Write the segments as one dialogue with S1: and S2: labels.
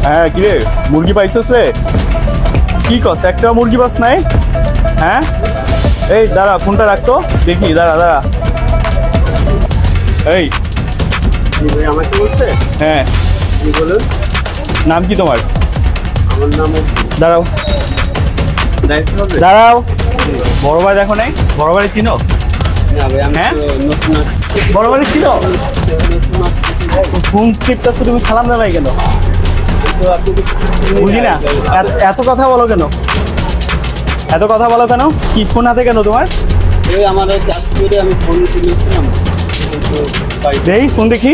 S1: হ্যাঁ কিরে মুরগি পাইছিস রে? কি কস একটা মুরগি পাস নাই? হ্যাঁ এই দাঁড়া ফোনটা রাখতো দেখি, দাঁড়া দাঁড়া। এই
S2: আমাকে বলছে?
S1: হ্যাঁ
S2: বলুন
S1: নাম কি তোমার?
S2: আমার নাম
S1: দাঁড়াও দাঁড়াও। বড় ভাই দেখো নাই? বড় ভাই চিনো? হ্যাঁ বড় ভাই চিনো? ফোন টিপতেছো তুমি, সালাম দেওয়াই কেন? বুঝি না, এত কথা বলো কেন? এত কথা বলো কেন? কি ফোন হাতে কেন তোমার?
S2: আমার আমি ফোন কিনেছিলাম,
S1: দেখি ফোন দেখি।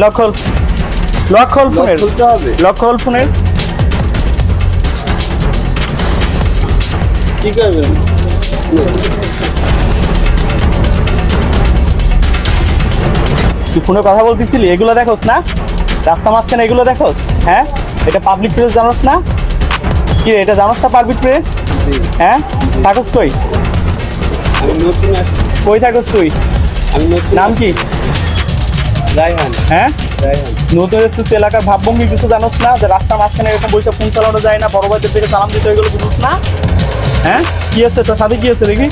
S1: লক খোল, লক খোল ফোনের, লক খোল ফোনের।
S2: কি করবেন?
S1: তুই ফোনে কথা বলতেছিলি, এগুলো দেখোস না? রাস্তা মাঝখানে এগুলো দেখোস? হ্যাঁ এটা পাবলিক প্লেস জানোস না? কি এটা জানোস না পাবলিক প্লেস? হ্যাঁ থাকোস কই?
S2: আমি নতুন আছি।
S1: কই থাকোস তুই?
S2: আমি নতুন।
S1: নাম কি?
S2: রায়হান।
S1: হ্যাঁ
S2: রায়হান।
S1: নতুন এসেছিস এলাকার ভাবভঙ্গি কিছু জানোস না? যে রাস্তার মাঝখানে এরকম বসে ফোন চালানো যায় না, বড় ভাইদের থেকে সালাম দিতে, এগুলো বুঝোস না? হ্যাঁ কি আছে তোর সাথে? কি আছে দেখি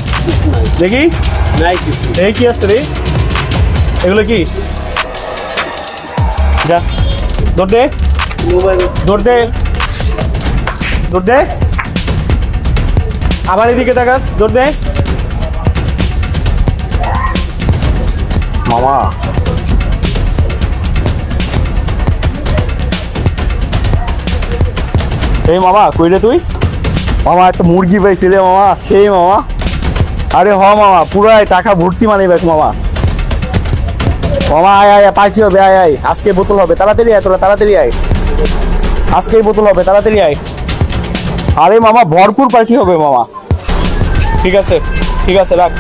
S1: দেখি।
S2: নাই কিছু।
S1: এই কি আছে রে? এগুলো কি? যা দৌড় দে,
S2: মোবাইল
S1: দৌড় দে, দৌড় দে। আবার এদিকে দেখাস, দৌড় দে। মামা এই মামা কই রে তুই? মামা একটা মুরগি পাইছি রে মামা, সেই মামা। আরে হ মামা, পুরাই টাকা ভর্তি মানি ব্যাগ মামা। মামা আয় আয় পার্টি হবে, আয় আয় আজকে বোতল হবে, তাড়াতাড়ি আয় তোরা, তাড়াতাড়ি আয়, আজকেই বোতল হবে, তাড়াতাড়ি আয়। আরে মামা ভরপুর পার্টি হবে মামা। ঠিক আছে ঠিক আছে রাখ।